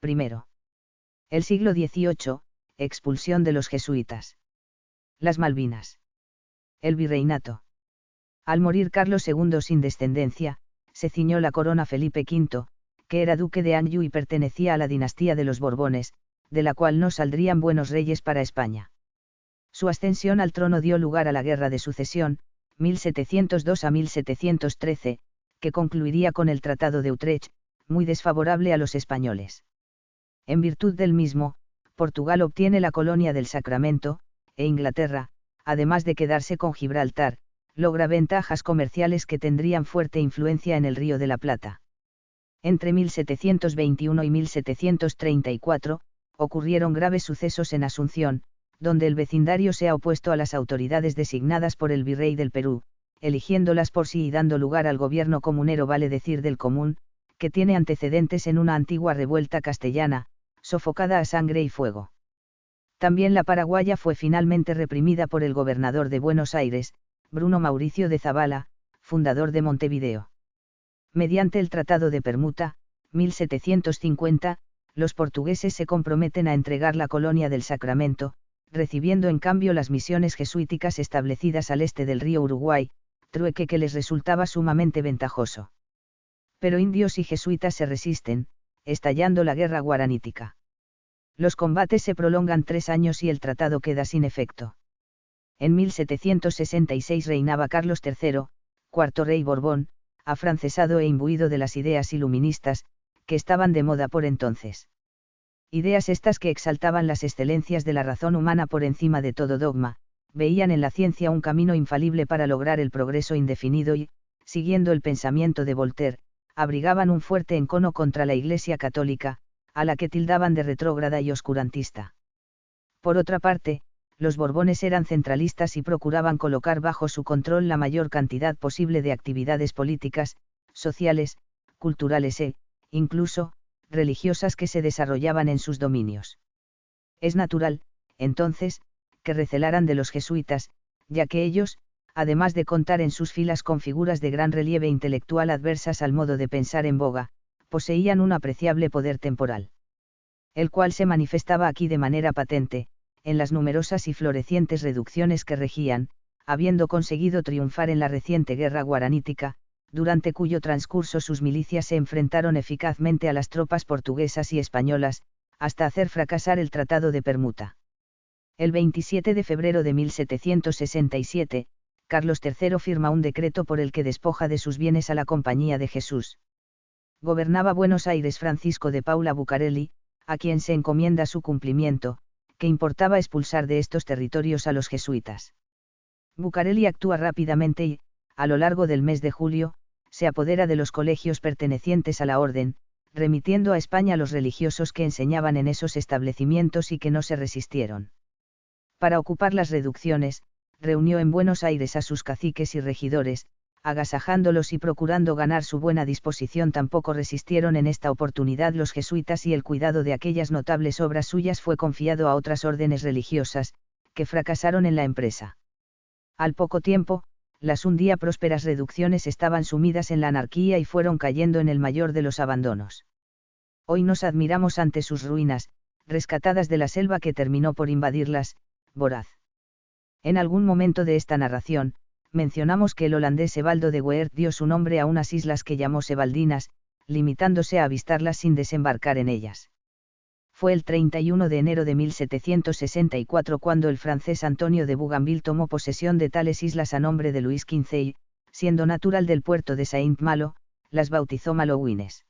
I. El siglo XVIII, expulsión de los jesuitas. Las Malvinas. El virreinato. Al morir Carlos II sin descendencia, se ciñó la corona Felipe V, que era duque de Anjou y pertenecía a la dinastía de los Borbones, de la cual no saldrían buenos reyes para España. Su ascensión al trono dio lugar a la Guerra de Sucesión, 1702 a 1713, que concluiría con el Tratado de Utrecht, muy desfavorable a los españoles. En virtud del mismo, Portugal obtiene la colonia del Sacramento, e Inglaterra, además de quedarse con Gibraltar, logra ventajas comerciales que tendrían fuerte influencia en el Río de la Plata. Entre 1721 y 1734, ocurrieron graves sucesos en Asunción, donde el vecindario se ha opuesto a las autoridades designadas por el virrey del Perú, eligiéndolas por sí y dando lugar al gobierno comunero, vale decir del común, que tiene antecedentes en una antigua revuelta castellana, sofocada a sangre y fuego. También la paraguaya fue finalmente reprimida por el gobernador de Buenos Aires, Bruno Mauricio de Zabala, fundador de Montevideo. Mediante el Tratado de Permuta, 1750, los portugueses se comprometen a entregar la colonia del Sacramento, recibiendo en cambio las misiones jesuíticas establecidas al este del río Uruguay, trueque que les resultaba sumamente ventajoso. Pero indios y jesuitas se resisten, estallando la guerra guaranítica. Los combates se prolongan 3 años y el tratado queda sin efecto. En 1766 reinaba Carlos III, cuarto rey Borbón, afrancesado e imbuido de las ideas iluministas, que estaban de moda por entonces. Ideas estas que exaltaban las excelencias de la razón humana por encima de todo dogma, veían en la ciencia un camino infalible para lograr el progreso indefinido y, siguiendo el pensamiento de Voltaire, abrigaban un fuerte encono contra la Iglesia católica, a la que tildaban de retrógrada y oscurantista. Por otra parte, los Borbones eran centralistas y procuraban colocar bajo su control la mayor cantidad posible de actividades políticas, sociales, culturales e, incluso, religiosas que se desarrollaban en sus dominios. Es natural, entonces, que recelaran de los jesuitas, ya que ellos, además de contar en sus filas con figuras de gran relieve intelectual adversas al modo de pensar en boga, poseían un apreciable poder temporal, el cual se manifestaba aquí de manera patente, en las numerosas y florecientes reducciones que regían, habiendo conseguido triunfar en la reciente guerra guaranítica, durante cuyo transcurso sus milicias se enfrentaron eficazmente a las tropas portuguesas y españolas, hasta hacer fracasar el Tratado de Permuta. El 27 de febrero de 1767, Carlos III firma un decreto por el que despoja de sus bienes a la Compañía de Jesús. Gobernaba Buenos Aires Francisco de Paula Bucareli, a quien se encomienda su cumplimiento, que importaba expulsar de estos territorios a los jesuitas. Bucareli actúa rápidamente y, a lo largo del mes de julio, se apodera de los colegios pertenecientes a la orden, remitiendo a España los religiosos que enseñaban en esos establecimientos y que no se resistieron. Para ocupar las reducciones, reunió en Buenos Aires a sus caciques y regidores, agasajándolos y procurando ganar su buena disposición. Tampoco resistieron en esta oportunidad los jesuitas y el cuidado de aquellas notables obras suyas fue confiado a otras órdenes religiosas, que fracasaron en la empresa. Al poco tiempo, las un día prósperas reducciones estaban sumidas en la anarquía y fueron cayendo en el mayor de los abandonos. Hoy nos admiramos ante sus ruinas, rescatadas de la selva que terminó por invadirlas, voraz. En algún momento de esta narración, mencionamos que el holandés Evaldo de Weert dio su nombre a unas islas que llamó Sebaldinas, limitándose a avistarlas sin desembarcar en ellas. Fue el 31 de enero de 1764 cuando el francés Antonio de Bougainville tomó posesión de tales islas a nombre de Luis XV y, siendo natural del puerto de Saint-Malo, las bautizó Malouines.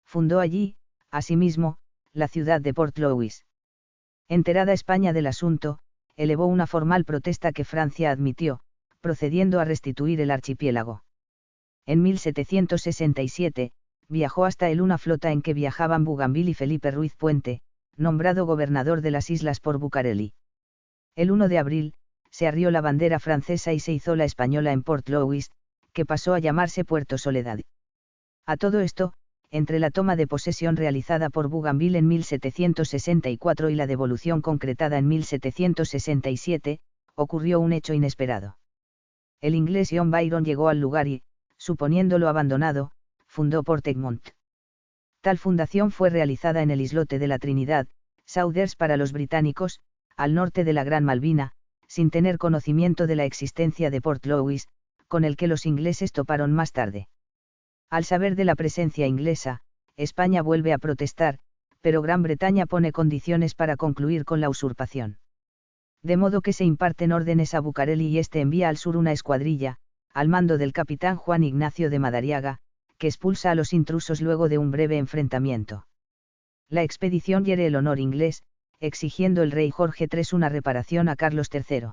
Fundó allí, asimismo, la ciudad de Port Louis. Enterada España del asunto, elevó una formal protesta que Francia admitió, procediendo a restituir el archipiélago. En 1767, viajó hasta él una flota en que viajaban Bougainville y Felipe Ruiz Puente, nombrado gobernador de las islas por Bucareli. El 1 de abril, se arrió la bandera francesa y se izó la española en Port Louis, que pasó a llamarse Puerto Soledad. A todo esto, entre la toma de posesión realizada por Bougainville en 1764 y la devolución concretada en 1767, ocurrió un hecho inesperado. El inglés John Byron llegó al lugar y, suponiéndolo abandonado, fundó Port Egmont. Tal fundación fue realizada en el islote de la Trinidad, Sauders para los británicos, al norte de la Gran Malvina, sin tener conocimiento de la existencia de Port Louis, con el que los ingleses toparon más tarde. Al saber de la presencia inglesa, España vuelve a protestar, pero Gran Bretaña pone condiciones para concluir con la usurpación. De modo que se imparten órdenes a Bucareli y este envía al sur una escuadrilla, al mando del capitán Juan Ignacio de Madariaga, que expulsa a los intrusos luego de un breve enfrentamiento. La expedición hiere el honor inglés, exigiendo el rey Jorge III una reparación a Carlos III.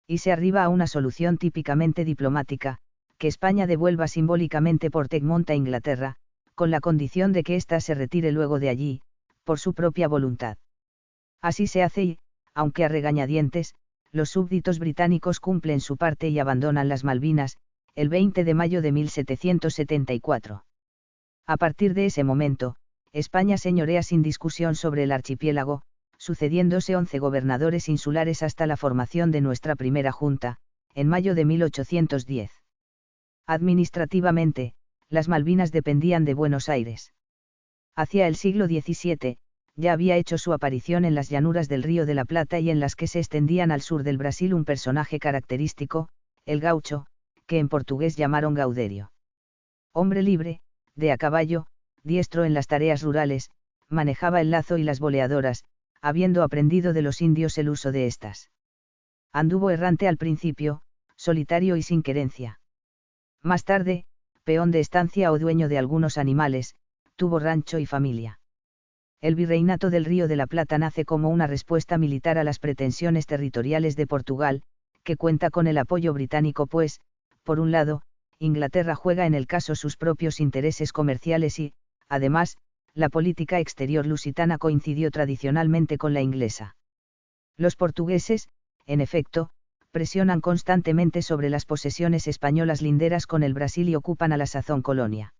Y se arriba a una solución típicamente diplomática, que España devuelva simbólicamente Port Egmont a Inglaterra, con la condición de que ésta se retire luego de allí, por su propia voluntad. Así se hace y, aunque a regañadientes, los súbditos británicos cumplen su parte y abandonan las Malvinas, el 20 de mayo de 1774. A partir de ese momento, España señorea sin discusión sobre el archipiélago, sucediéndose 11 gobernadores insulares hasta la formación de nuestra primera junta, en mayo de 1810. Administrativamente, las Malvinas dependían de Buenos Aires. Hacia el siglo XVII, ya había hecho su aparición en las llanuras del Río de la Plata y en las que se extendían al sur del Brasil un personaje característico, el gaucho, que en portugués llamaron Gauderio. Hombre libre, de a caballo, diestro en las tareas rurales, manejaba el lazo y las boleadoras, habiendo aprendido de los indios el uso de estas. Anduvo errante al principio, solitario y sin querencia. Más tarde, peón de estancia o dueño de algunos animales, tuvo rancho y familia. El virreinato del Río de la Plata nace como una respuesta militar a las pretensiones territoriales de Portugal, que cuenta con el apoyo británico pues, por un lado, Inglaterra juega en el caso sus propios intereses comerciales y, además, la política exterior lusitana coincidió tradicionalmente con la inglesa. Los portugueses, en efecto, presionan constantemente sobre las posesiones españolas linderas con el Brasil y ocupan a la sazón colonia.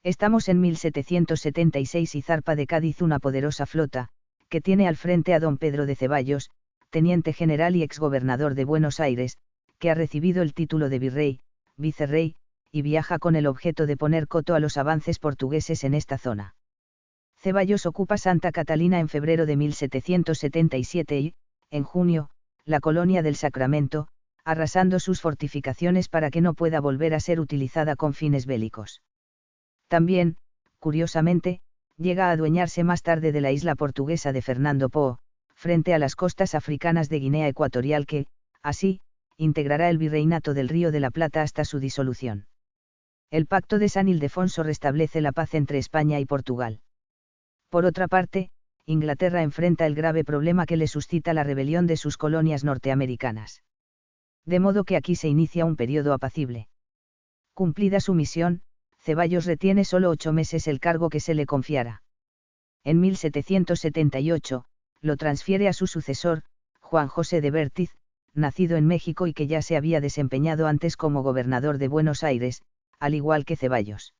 Estamos en 1776 y zarpa de Cádiz una poderosa flota, que tiene al frente a don Pedro de Ceballos, teniente general y exgobernador de Buenos Aires, que ha recibido el título de virrey, vicerrey, y viaja con el objeto de poner coto a los avances portugueses en esta zona. Ceballos ocupa Santa Catalina en febrero de 1777 y, en junio, la colonia del Sacramento, arrasando sus fortificaciones para que no pueda volver a ser utilizada con fines bélicos. También, curiosamente, llega a adueñarse más tarde de la isla portuguesa de Fernando Poo, frente a las costas africanas de Guinea Ecuatorial que, así, integrará el virreinato del Río de la Plata hasta su disolución. El Pacto de San Ildefonso restablece la paz entre España y Portugal. Por otra parte, Inglaterra enfrenta el grave problema que le suscita la rebelión de sus colonias norteamericanas. De modo que aquí se inicia un periodo apacible. Cumplida su misión, Ceballos retiene solo 8 meses el cargo que se le confiara. En 1778, lo transfiere a su sucesor, Juan José de Bertiz, nacido en México y que ya se había desempeñado antes como gobernador de Buenos Aires, al igual que Ceballos.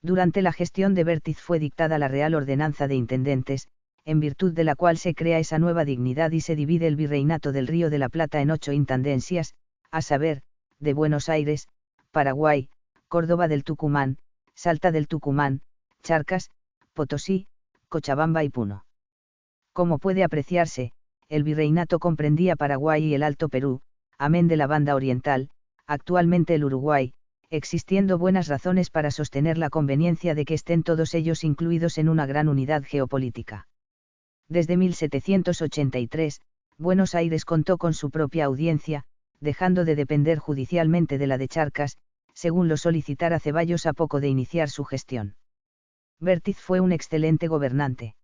Durante la gestión de Bertiz fue dictada la Real Ordenanza de Intendentes, en virtud de la cual se crea esa nueva dignidad y se divide el virreinato del Río de la Plata en 8 intendencias, a saber, de Buenos Aires, Paraguay, Córdoba del Tucumán, Salta del Tucumán, Charcas, Potosí, Cochabamba y Puno. Como puede apreciarse, el virreinato comprendía Paraguay y el Alto Perú, amén de la banda oriental, actualmente el Uruguay, existiendo buenas razones para sostener la conveniencia de que estén todos ellos incluidos en una gran unidad geopolítica. Desde 1783, Buenos Aires contó con su propia audiencia, dejando de depender judicialmente de la de Charcas, según lo solicitara Ceballos a poco de iniciar su gestión. Bertiz fue un excelente gobernante.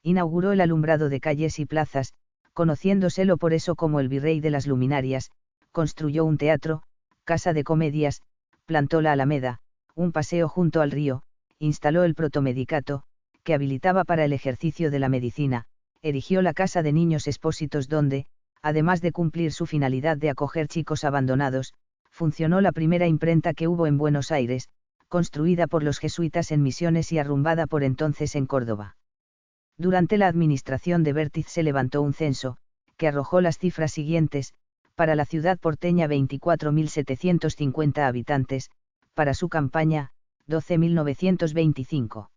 Inauguró el alumbrado de calles y plazas, conociéndoselo por eso como el virrey de las luminarias, construyó un teatro, casa de comedias, plantó la Alameda, un paseo junto al río, instaló el protomedicato, que habilitaba para el ejercicio de la medicina, erigió la casa de niños expósitos donde, además de cumplir su finalidad de acoger chicos abandonados, funcionó la primera imprenta que hubo en Buenos Aires, construida por los jesuitas en Misiones y arrumbada por entonces en Córdoba. Durante la administración de Bertiz se levantó un censo, que arrojó las cifras siguientes: para la ciudad porteña 24.750 habitantes, para su campaña, 12.925.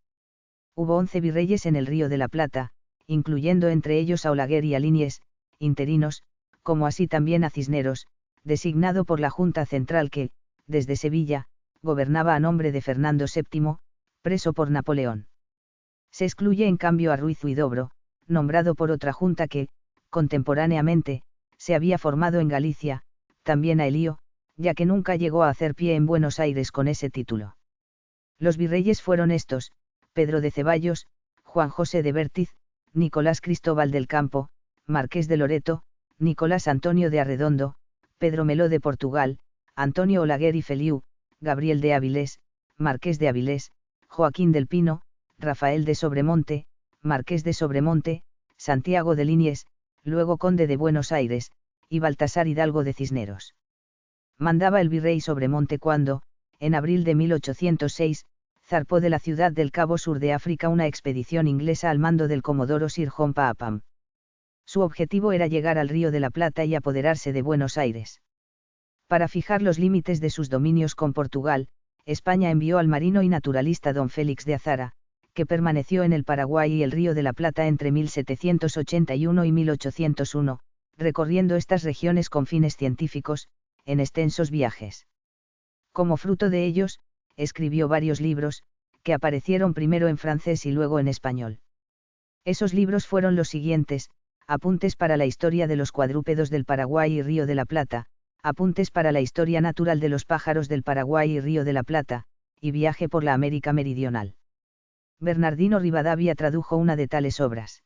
Hubo 11 virreyes en el Río de la Plata, incluyendo entre ellos a Olaguer y a Liniers, interinos, como así también a Cisneros, designado por la Junta Central que, desde Sevilla, gobernaba a nombre de Fernando VII, preso por Napoleón. Se excluye en cambio a Ruiz Huidobro, nombrado por otra junta que, contemporáneamente, se había formado en Galicia, también a Elío, ya que nunca llegó a hacer pie en Buenos Aires con ese título. Los virreyes fueron estos: Pedro de Ceballos, Juan José de Vértiz, Nicolás Cristóbal del Campo, Marqués de Loreto, Nicolás Antonio de Arredondo, Pedro Meló de Portugal, Antonio Olaguer y Feliú, Gabriel de Avilés, Marqués de Avilés, Joaquín del Pino, Rafael de Sobremonte, Marqués de Sobremonte, Santiago de Liniers, luego Conde de Buenos Aires, y Baltasar Hidalgo de Cisneros. Mandaba el virrey Sobremonte cuando, en abril de 1806, zarpó de la ciudad del Cabo Sur de África una expedición inglesa al mando del comodoro Sir John Popham. Su objetivo era llegar al Río de la Plata y apoderarse de Buenos Aires. Para fijar los límites de sus dominios con Portugal, España envió al marino y naturalista don Félix de Azara, que permaneció en el Paraguay y el Río de la Plata entre 1781 y 1801, recorriendo estas regiones con fines científicos, en extensos viajes. Como fruto de ellos, escribió varios libros, que aparecieron primero en francés y luego en español. Esos libros fueron los siguientes: Apuntes para la historia de los cuadrúpedos del Paraguay y Río de la Plata, Apuntes para la historia natural de los pájaros del Paraguay y Río de la Plata, y Viaje por la América Meridional. Bernardino Rivadavia tradujo una de tales obras.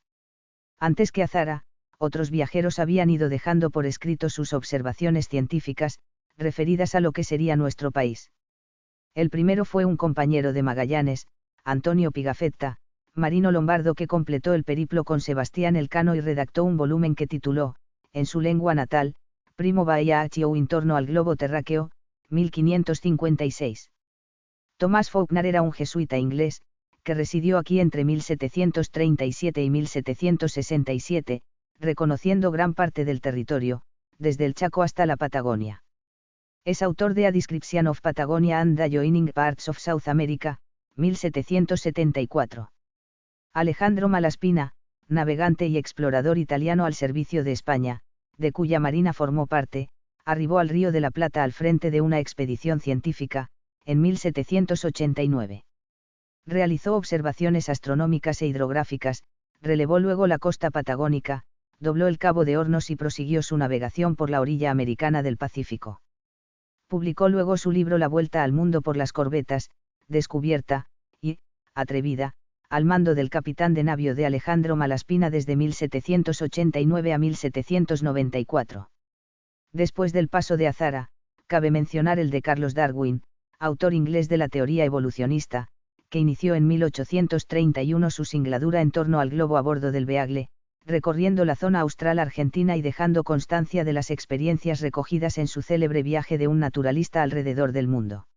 Antes que Azara, otros viajeros habían ido dejando por escrito sus observaciones científicas, referidas a lo que sería nuestro país. El primero fue un compañero de Magallanes, Antonio Pigafetta, marino lombardo que completó el periplo con Sebastián Elcano y redactó un volumen que tituló, en su lengua natal, Primo Viaggio intorno al globo terráqueo, 1556. Tomás Faulkner era un jesuita inglés, que residió aquí entre 1737 y 1767, reconociendo gran parte del territorio, desde el Chaco hasta la Patagonia. Es autor de A Description of Patagonia and the Joining Parts of South America, 1774. Alejandro Malaspina, navegante y explorador italiano al servicio de España, de cuya marina formó parte, arribó al Río de la Plata al frente de una expedición científica, en 1789. Realizó observaciones astronómicas e hidrográficas, relevó luego la costa patagónica, dobló el Cabo de Hornos y prosiguió su navegación por la orilla americana del Pacífico. Publicó luego su libro La Vuelta al Mundo por las Corbetas, descubierta, y, atrevida, al mando del capitán de navío de Alejandro Malaspina desde 1789 a 1794. Después del paso de Azara, cabe mencionar el de Carlos Darwin, autor inglés de la teoría evolucionista, que inició en 1831 su singladura en torno al globo a bordo del Beagle, recorriendo la zona austral argentina y dejando constancia de las experiencias recogidas en su célebre viaje de un naturalista alrededor del mundo.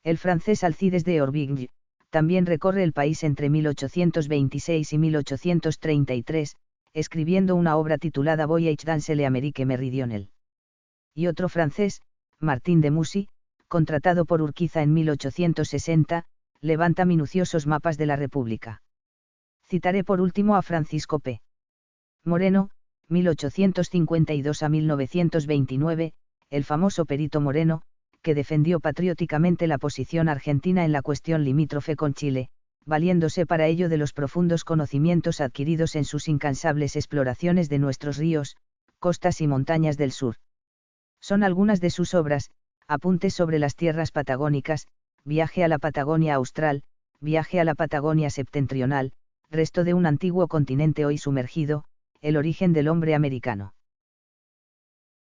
El francés Alcides de Orbigne, también recorre el país entre 1826 y 1833, escribiendo una obra titulada Voyage dans l'Amérique méridionale. Y otro francés, Martín de Mussy, contratado por Urquiza en 1860, levanta minuciosos mapas de la República. Citaré por último a Francisco P. Moreno, 1852 a 1929, el famoso Perito Moreno, que defendió patrióticamente la posición argentina en la cuestión limítrofe con Chile, valiéndose para ello de los profundos conocimientos adquiridos en sus incansables exploraciones de nuestros ríos, costas y montañas del sur. Son algunas de sus obras: Apuntes sobre las tierras patagónicas, Viaje a la Patagonia Austral, Viaje a la Patagonia Septentrional, Resto de un antiguo continente hoy sumergido, El origen del hombre americano.